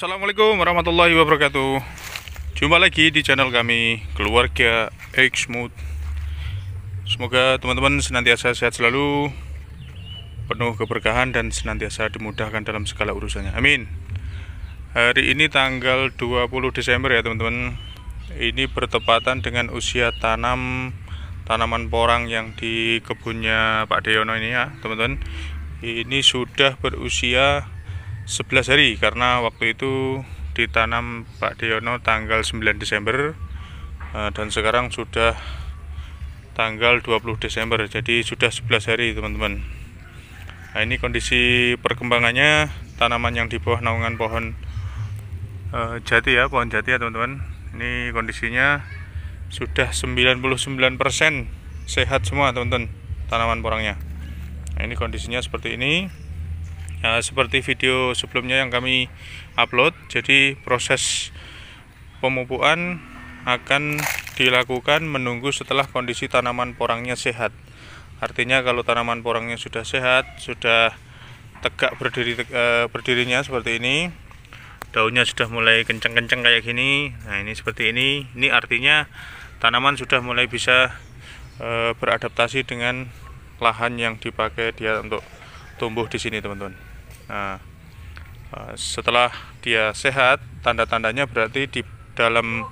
Assalamualaikum warahmatullahi wabarakatuh. Jumpa lagi di channel kami, Keluarga Xmood. Semoga teman-teman senantiasa sehat selalu, penuh keberkahan dan senantiasa dimudahkan dalam segala urusannya. Amin. Hari ini tanggal 20 Desember ya teman-teman. Ini bertepatan dengan usia tanaman porang yang di kebunnya Pak Deyono ini ya teman-teman. Ini sudah berusia 11 hari karena waktu itu ditanam Pak Deyono tanggal 9 Desember dan sekarang sudah tanggal 20 Desember, jadi sudah 11 hari teman-teman. Nah, ini kondisi perkembangannya tanaman yang di bawah naungan pohon jati ya, pohon jati ya teman-teman. Ini kondisinya sudah 99% sehat semua teman-teman, tanaman porangnya. Nah, ini kondisinya seperti ini. Nah, seperti video sebelumnya yang kami upload, jadi proses pemupukan akan dilakukan menunggu setelah kondisi tanaman porangnya sehat. Artinya kalau tanaman porangnya sudah sehat, sudah tegak berdirinya seperti ini, daunnya sudah mulai kenceng-kenceng kayak gini. Nah, ini seperti ini. Ini artinya tanaman sudah mulai bisa beradaptasi dengan lahan yang dipakai dia untuk tumbuh di sini teman-teman. Nah, setelah dia sehat, tanda-tandanya berarti di dalam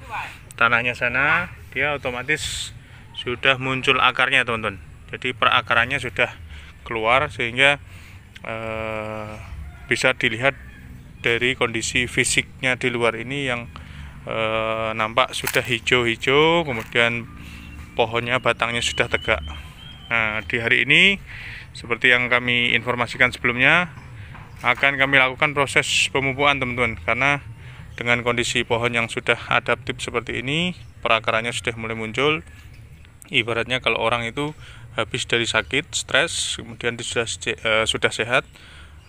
tanahnya sana dia otomatis sudah muncul akarnya teman-teman. Jadi perakarannya sudah keluar sehingga bisa dilihat dari kondisi fisiknya di luar ini yang nampak sudah hijau-hijau, kemudian pohonnya batangnya sudah tegak. Nah, di hari ini seperti yang kami informasikan sebelumnya, akan kami lakukan proses pemupukan teman-teman, karena dengan kondisi pohon yang sudah adaptif seperti ini, perakarannya sudah mulai muncul. Ibaratnya kalau orang itu habis dari sakit, stres, kemudian sudah sehat,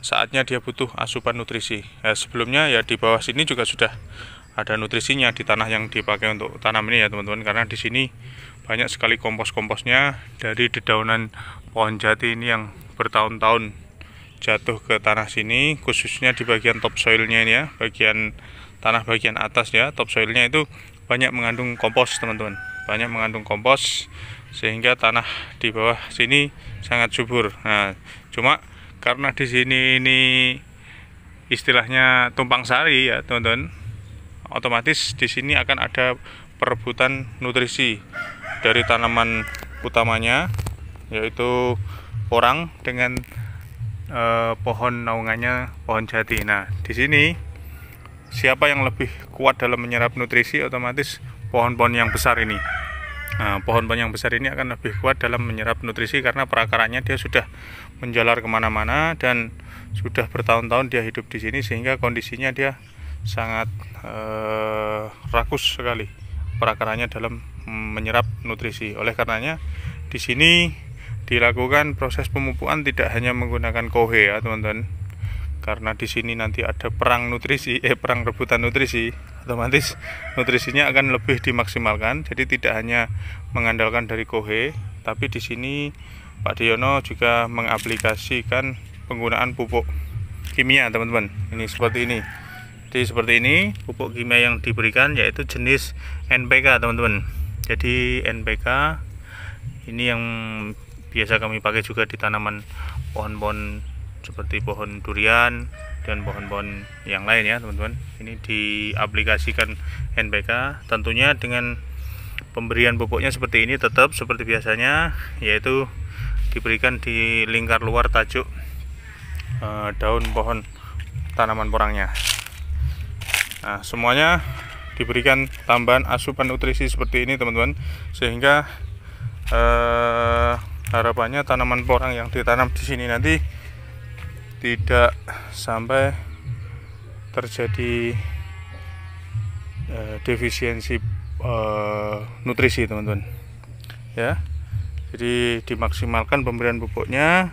saatnya dia butuh asupan nutrisi. Sebelumnya ya di bawah sini juga sudah ada nutrisinya di tanah yang dipakai untuk tanam ini ya teman-teman, karena di sini banyak sekali kompos-komposnya dari dedaunan pohon jati ini yang bertahun-tahun jatuh ke tanah sini, khususnya di bagian topsoilnya ini ya, bagian tanah bagian atas ya, topsoilnya itu banyak mengandung kompos teman-teman, banyak mengandung kompos sehingga tanah di bawah sini sangat subur. Nah, cuma karena di sini ini istilahnya tumpang sari ya teman-teman, otomatis di sini akan ada perebutan nutrisi dari tanaman utamanya, yaitu porang dengan pohon naungannya pohon jati. Nah, di sini siapa yang lebih kuat dalam menyerap nutrisi, otomatis pohon-pohon yang besar ini. Nah, pohon-pohon yang besar ini akan lebih kuat dalam menyerap nutrisi karena perakarannya dia sudah menjalar kemana-mana dan sudah bertahun-tahun dia hidup di sini, sehingga kondisinya dia sangat rakus sekali perakarannya dalam menyerap nutrisi. Oleh karenanya di sini dilakukan proses pemupukan tidak hanya menggunakan kohe ya teman-teman, karena di sini nanti ada perang rebutan nutrisi, otomatis nutrisinya akan lebih dimaksimalkan. Jadi tidak hanya mengandalkan dari kohe, tapi di sini Pak Deyono juga mengaplikasikan penggunaan pupuk kimia teman-teman. Ini seperti ini. Jadi seperti ini pupuk kimia yang diberikan yaitu jenis NPK teman-teman. Jadi NPK ini yang biasa kami pakai juga di tanaman pohon-pohon seperti pohon durian dan pohon-pohon yang lain ya teman-teman. Ini diaplikasikan NPK, tentunya dengan pemberian pupuknya seperti ini tetap seperti biasanya, yaitu diberikan di lingkar luar tajuk daun pohon tanaman porangnya. Nah, semuanya diberikan tambahan asupan nutrisi seperti ini teman-teman, sehingga harapannya tanaman porang yang ditanam di sini nanti tidak sampai terjadi defisiensi nutrisi teman-teman ya. Jadi dimaksimalkan pemberian pupuknya,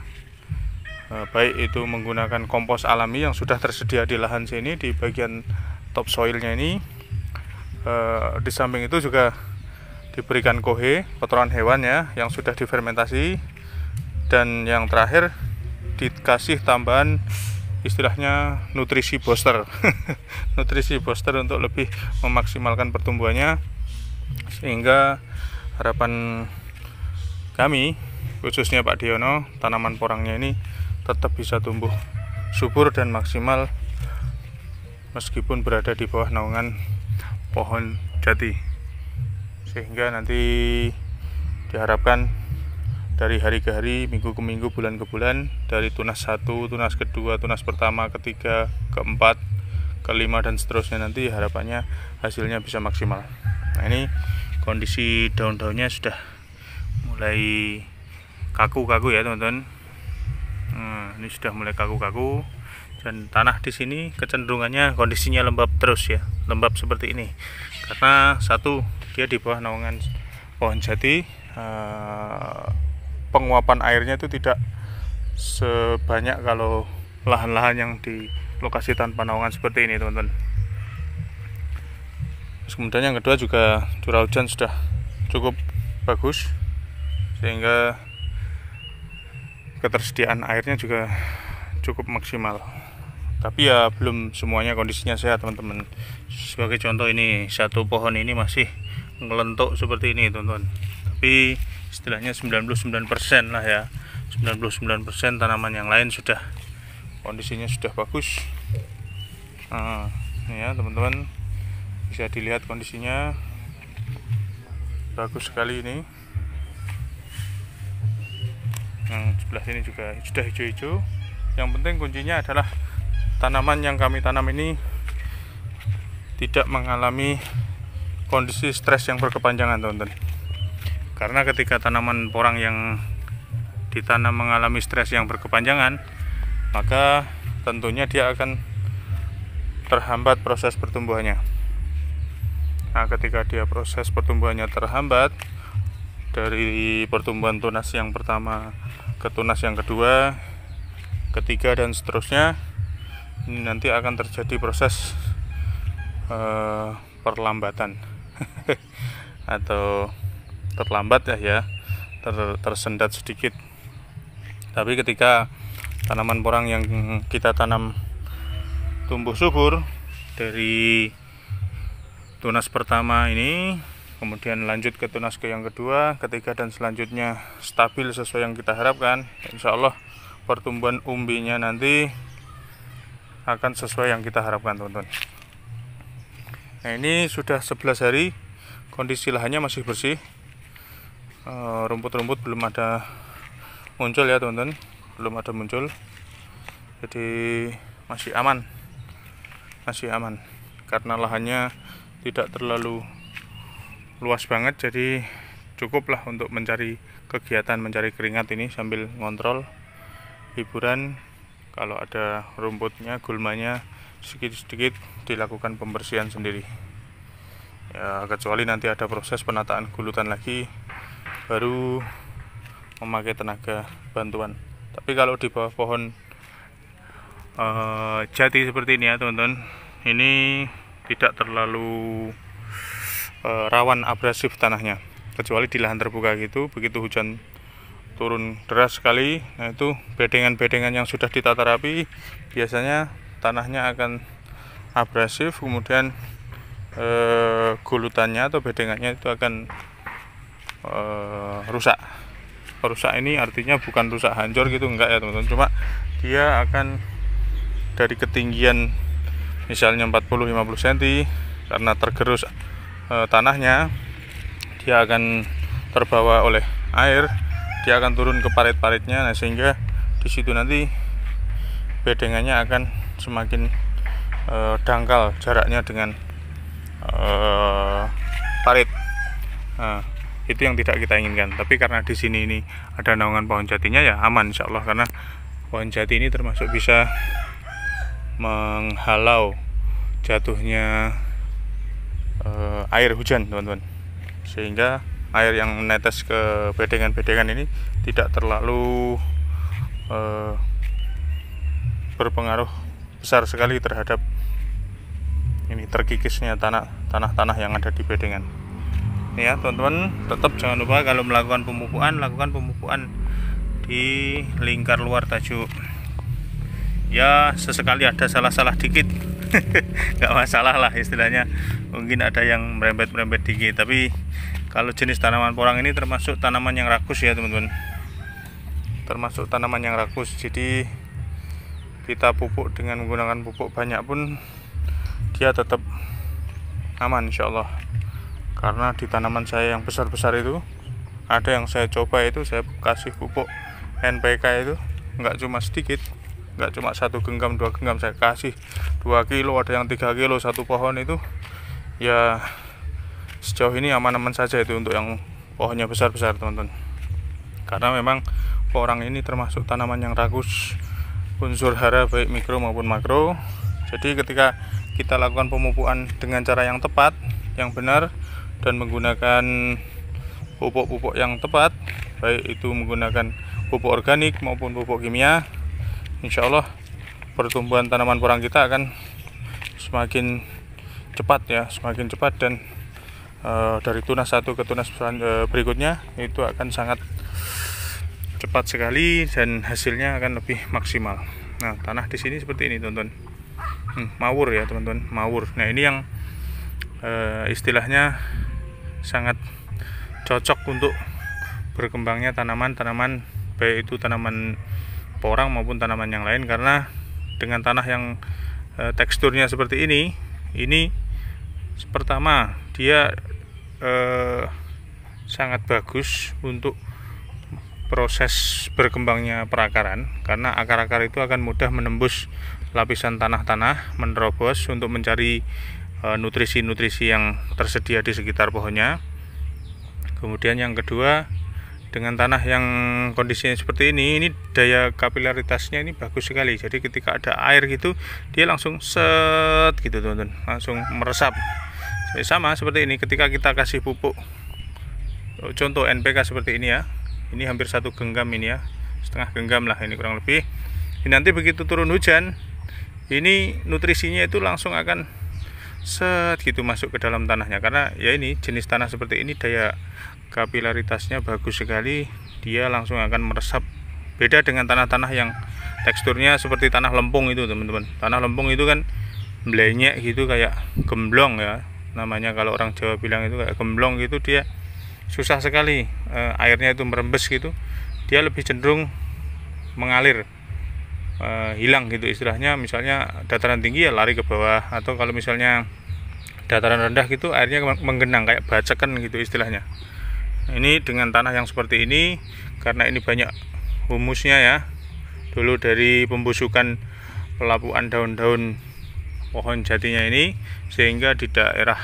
baik itu menggunakan kompos alami yang sudah tersedia di lahan sini di bagian topsoilnya ini. Di samping itu juga diberikan kohe, kotoran hewan ya, yang sudah difermentasi, dan yang terakhir dikasih tambahan istilahnya nutrisi booster nutrisi booster untuk lebih memaksimalkan pertumbuhannya, sehingga harapan kami khususnya Pak Diono, tanaman porangnya ini tetap bisa tumbuh subur dan maksimal meskipun berada di bawah naungan pohon jati, sehingga nanti diharapkan dari hari ke hari, minggu ke minggu, bulan ke bulan, dari tunas 1, tunas kedua, tunas pertama, ketiga, keempat, kelima, dan seterusnya, nanti harapannya hasilnya bisa maksimal. Nah, ini kondisi daun-daunnya sudah mulai kaku-kaku ya teman-teman. Nah, ini sudah mulai kaku-kaku, dan tanah di sini kecenderungannya kondisinya lembab terus ya, lembab seperti ini karena satu, dia di bawah naungan pohon jati, penguapan airnya itu tidak sebanyak kalau lahan-lahan yang di lokasi tanpa naungan seperti ini teman-teman. Kemudian yang kedua juga curah hujan sudah cukup bagus, sehingga ketersediaan airnya juga cukup maksimal. Tapi ya belum semuanya kondisinya sehat teman-teman. Sebagai contoh, ini satu pohon ini masih ngelentuk seperti ini teman-teman, tapi istilahnya 99% lah ya, 99% tanaman yang lain sudah kondisinya sudah bagus. Nah, ini ya teman-teman, bisa dilihat kondisinya bagus sekali ini. Yang sebelah sini juga sudah hijau-hijau. Yang penting kuncinya adalah tanaman yang kami tanam ini tidak mengalami kondisi stres yang berkepanjangan teman-teman. Karena ketika tanaman porang yang ditanam mengalami stres yang berkepanjangan, maka tentunya dia akan terhambat proses pertumbuhannya. Nah, ketika dia proses pertumbuhannya terhambat, dari pertumbuhan tunas yang pertama ke tunas yang kedua, ketiga, dan seterusnya, ini nanti akan terjadi proses perlambatan atau terlambat ya, tersendat sedikit. Tapi ketika tanaman porang yang kita tanam tumbuh subur dari tunas pertama ini, kemudian lanjut ke tunas yang kedua, ketiga, dan selanjutnya stabil sesuai yang kita harapkan, insya Allah pertumbuhan umbinya nanti akan sesuai yang kita harapkan teman-teman. Nah, ini sudah 11 hari, kondisi lahannya masih bersih, rumput-rumput belum ada muncul ya teman-teman, belum ada muncul, jadi masih aman karena lahannya tidak terlalu luas banget, jadi cukuplah untuk mencari kegiatan, mencari keringat ini sambil ngontrol, hiburan. Kalau ada rumputnya, gulmanya, sedikit-sedikit dilakukan pembersihan sendiri ya, kecuali nanti ada proses penataan gulutan lagi, baru memakai tenaga bantuan. Tapi kalau di bawah pohon jati seperti ini ya teman-teman, ini tidak terlalu rawan abrasif tanahnya, kecuali di lahan terbuka gitu. Begitu hujan turun deras sekali, nah itu bedengan-bedengan yang sudah ditata rapi, biasanya tanahnya akan abrasif, kemudian gulutannya atau bedengannya itu akan rusak. Rusak ini artinya bukan rusak hancur gitu, enggak ya teman-teman, cuma dia akan dari ketinggian misalnya 40-50 cm, karena tergerus tanahnya, dia akan terbawa oleh air, dia akan turun ke parit-paritnya. Nah, sehingga di situ nanti bedengannya akan semakin dangkal jaraknya dengan parit. Nah, itu yang tidak kita inginkan. Tapi karena di sini ini ada naungan pohon jatinya, ya aman insya Allah, karena pohon jati ini termasuk bisa menghalau jatuhnya air hujan teman-teman, sehingga air yang menetes ke bedengan-bedengan ini tidak terlalu berpengaruh besar sekali terhadap ini terkikisnya tanah-tanah yang ada di bedengan. Ini ya teman-teman, tetap jangan lupa kalau melakukan pemupukan, lakukan pemupukan di lingkar luar tajuk ya sesekali ada salah-salah dikit nggak masalah lah istilahnya, mungkin ada yang merembet-merembet dikit, tapi kalau jenis tanaman porang ini termasuk tanaman yang rakus ya teman-teman, termasuk tanaman yang rakus. Jadi kita pupuk dengan menggunakan pupuk banyak pun dia tetap aman insya Allah. Karena di tanaman saya yang besar-besar itu ada yang saya coba itu saya kasih pupuk NPK itu nggak cuma sedikit, nggak cuma 1 genggam 2 genggam, saya kasih 2 kilo, ada yang 3 kilo satu pohon itu. Ya sejauh ini aman-aman saja itu untuk yang pohonnya besar-besar teman-teman, karena memang porang ini termasuk tanaman yang rakus unsur hara baik mikro maupun makro. Jadi ketika kita lakukan pemupukan dengan cara yang tepat, yang benar, dan menggunakan pupuk-pupuk yang tepat, baik itu menggunakan pupuk organik maupun pupuk kimia, insya Allah pertumbuhan tanaman porang kita akan semakin cepat ya, semakin cepat, dan dari tunas satu ke tunas berikutnya itu akan sangat cepat sekali dan hasilnya akan lebih maksimal. Nah, tanah di sini seperti ini teman-teman, mawur ya teman-teman, mawur. Nah ini yang istilahnya sangat cocok untuk berkembangnya tanaman-tanaman, baik itu tanaman porang maupun tanaman yang lain, karena dengan tanah yang teksturnya seperti ini pertama dia sangat bagus untuk proses berkembangnya perakaran, karena akar-akar itu akan mudah menembus lapisan tanah-tanah, menerobos untuk mencari nutrisi-nutrisi yang tersedia di sekitar pohonnya. Kemudian yang kedua, dengan tanah yang kondisinya seperti ini daya kapilaritasnya ini bagus sekali. Jadi ketika ada air gitu, dia langsung set gitu teman-teman, langsung meresap. Jadi sama seperti ini ketika kita kasih pupuk, contoh NPK seperti ini ya, ini hampir 1 genggam ini ya, setengah genggam lah ini kurang lebih. Ini nanti begitu turun hujan, ini nutrisinya itu langsung akan set gitu masuk ke dalam tanahnya, karena ya ini jenis tanah seperti ini daya kapilaritasnya bagus sekali, dia langsung akan meresap. Beda dengan tanah-tanah yang teksturnya seperti tanah lempung itu teman-teman. Tanah lempung itu kan blenyek gitu, kayak gemblong ya namanya, kalau orang Jawa bilang itu kayak gemblong gitu, dia susah sekali airnya itu merembes gitu, dia lebih cenderung mengalir, hilang gitu istilahnya. Misalnya dataran tinggi ya lari ke bawah, atau kalau misalnya dataran rendah gitu airnya menggenang kayak bacekan gitu istilahnya. Ini dengan tanah yang seperti ini, karena ini banyak humusnya ya, dulu dari pembusukan pelapuan daun-daun pohon jatinya ini, sehingga di daerah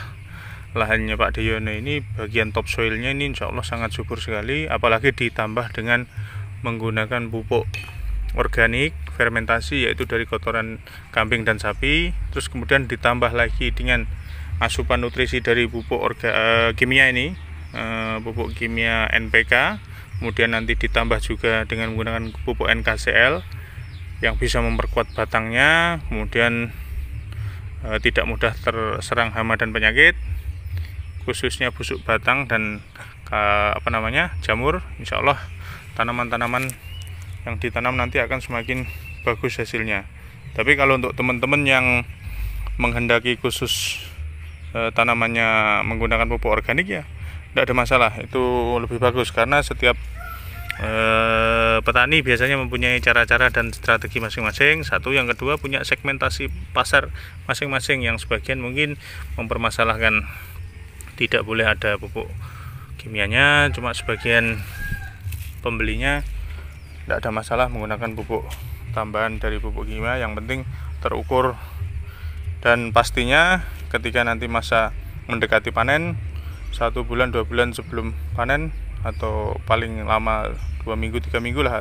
lahannya Pak Deyono ini bagian topsoilnya ini insya Allah sangat subur sekali, apalagi ditambah dengan menggunakan pupuk organik fermentasi, yaitu dari kotoran kambing dan sapi, terus kemudian ditambah lagi dengan asupan nutrisi dari pupuk kimia ini, pupuk kimia NPK, kemudian nanti ditambah juga dengan menggunakan pupuk NKCL yang bisa memperkuat batangnya, kemudian tidak mudah terserang hama dan penyakit, khususnya busuk batang dan jamur. Insya Allah tanaman-tanaman yang ditanam nanti akan semakin bagus hasilnya. Tapi kalau untuk teman-teman yang menghendaki khusus tanamannya menggunakan pupuk organik ya tidak ada masalah, itu lebih bagus, karena setiap petani biasanya mempunyai cara-cara dan strategi masing-masing. Satu, yang kedua punya segmentasi pasar masing-masing, yang sebagian mungkin mempermasalahkan tidak boleh ada pupuk kimianya, cuma sebagian pembelinya tidak ada masalah menggunakan pupuk tambahan dari pupuk kimia, yang penting terukur. Dan pastinya ketika nanti masa mendekati panen, 1 bulan 2 bulan sebelum panen, atau paling lama 2 minggu 3 minggu lah,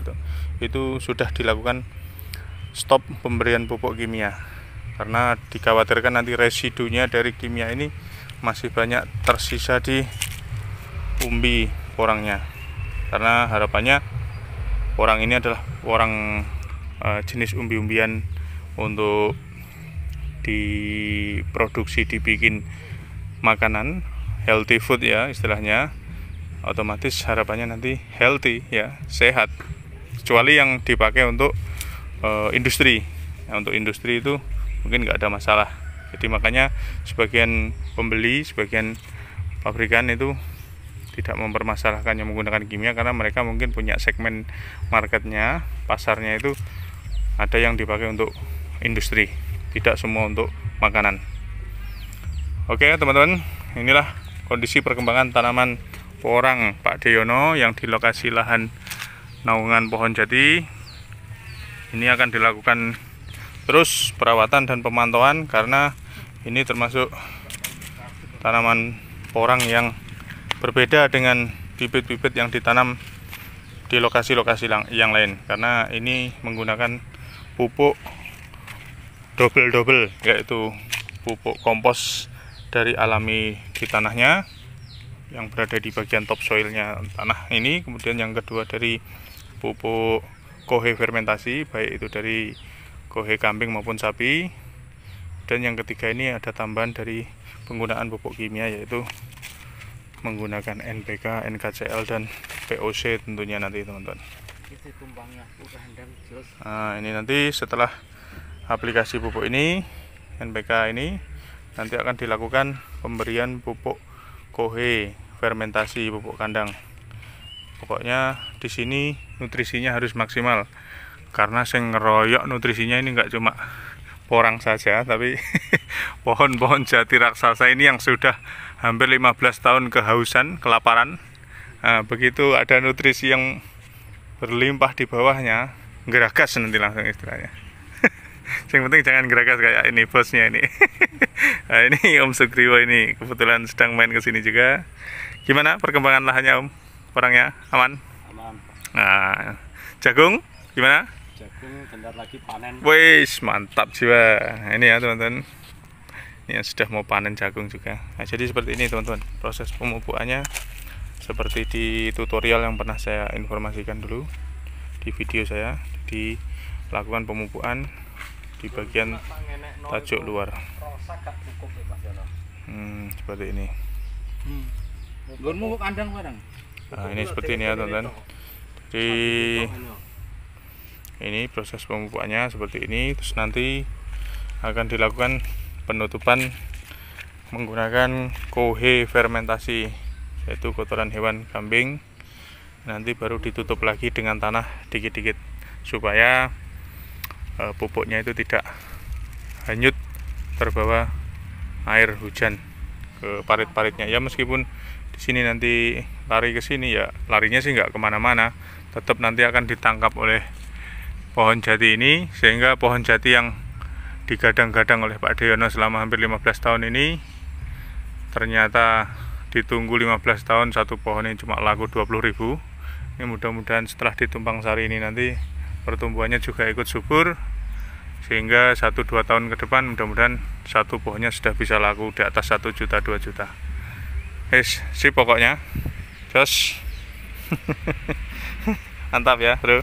itu sudah dilakukan stop pemberian pupuk kimia, karena dikhawatirkan nanti residunya dari kimia ini masih banyak tersisa di umbi porangnya. Karena harapannya porang ini adalah porang jenis umbi-umbian untuk diproduksi, dibikin makanan healthy food ya istilahnya, otomatis harapannya nanti healthy ya, sehat. Kecuali yang dipakai untuk industri Nah, untuk industri itu mungkin nggak ada masalah. Jadi makanya sebagian pembeli, sebagian pabrikan itu tidak mempermasalahkannya menggunakan kimia, karena mereka mungkin punya segmen marketnya, pasarnya itu ada yang dipakai untuk industri, tidak semua untuk makanan. Oke teman-teman, inilah kondisi perkembangan tanaman porang Pak Deyono yang di lokasi lahan naungan pohon jati. Ini akan dilakukan terus perawatan dan pemantauan, karena ini termasuk tanaman porang yang berbeda dengan bibit-bibit yang ditanam di lokasi-lokasi yang lain, karena ini menggunakan pupuk double, yaitu pupuk kompos dari alami di tanahnya yang berada di bagian topsoilnya tanah ini. Kemudian yang kedua dari pupuk kohe fermentasi, baik itu dari kohe kambing maupun sapi. Dan yang ketiga ini ada tambahan dari penggunaan pupuk kimia, yaitu menggunakan NPK, NKCl, dan POC tentunya nanti teman-teman. Nah, ini nanti setelah aplikasi pupuk ini, NPK ini, nanti akan dilakukan pemberian pupuk kohe fermentasi, pupuk kandang. Pokoknya di sini nutrisinya harus maksimal, karena yang ngeroyok nutrisinya ini nggak cuma porang saja, tapi pohon-pohon jati raksasa ini yang sudah hampir 15 tahun kehausan, kelaparan. Nah, begitu ada nutrisi yang berlimpah di bawahnya, geragas nanti langsung istilahnya. Yang penting jangan geragas kayak ini bosnya ini. Nah, ini Om Sugriwo ini kebetulan sedang main ke sini juga. Gimana perkembangan lahannya Om? Porangnya aman? Aman. Nah, jagung gimana? Jagung bentar lagi panen. Wis, mantap jiwa. Nah, ini ya teman-teman. Ini yang sudah mau panen jagung juga. Nah, jadi seperti ini teman-teman. Proses pemupukannya seperti di tutorial yang pernah saya informasikan dulu di video saya. Dilakukan pemupukan di bagian tajuk luar. Seperti ini. Nah, ini seperti ini ya teman-teman. Jadi ini proses pemupukannya seperti ini. Terus nanti akan dilakukan penutupan menggunakan kohe fermentasi, yaitu kotoran hewan kambing. Nanti baru ditutup lagi dengan tanah dikit-dikit supaya pupuknya itu tidak hanyut terbawa air hujan ke parit-paritnya. Ya meskipun di sini nanti lari ke sini, ya larinya sih nggak kemana-mana, tetap nanti akan ditangkap oleh pohon jati ini, sehingga pohon jati yang digadang-gadang oleh Pak Deyono selama hampir 15 tahun ini ternyata ditunggu 15 tahun satu pohon ini cuma laku 20.000. Ini mudah-mudahan setelah ditumpang sari ini nanti pertumbuhannya juga ikut subur, sehingga 1-2 tahun ke depan mudah-mudahan satu pohonnya sudah bisa laku di atas 1 juta 2 juta. Sip pokoknya. Jos. Mantap ya bro.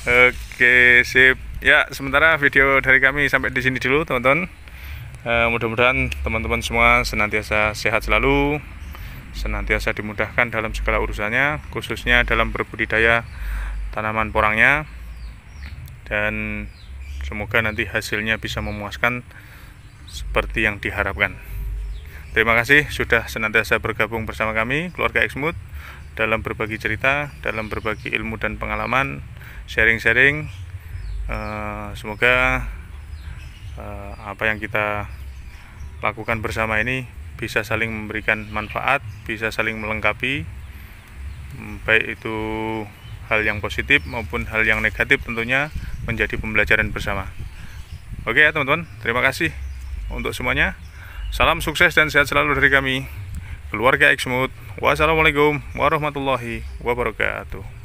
Oke sip ya, sementara video dari kami sampai di sini dulu teman-teman. Mudah-mudahan teman-teman semua senantiasa sehat selalu, senantiasa dimudahkan dalam segala urusannya, khususnya dalam berbudidaya tanaman porangnya, dan semoga nanti hasilnya bisa memuaskan seperti yang diharapkan. Terima kasih sudah senantiasa bergabung bersama kami keluarga Exmood dalam berbagi cerita, dalam berbagi ilmu dan pengalaman, sharing-sharing. Semoga apa yang kita lakukan bersama ini bisa saling memberikan manfaat, bisa saling melengkapi, baik itu hal yang positif maupun hal yang negatif, tentunya menjadi pembelajaran bersama. Oke ya teman-teman, terima kasih untuk semuanya. Salam sukses dan sehat selalu dari kami keluarga Exmood. Wassalamualaikum warahmatullahi wabarakatuh.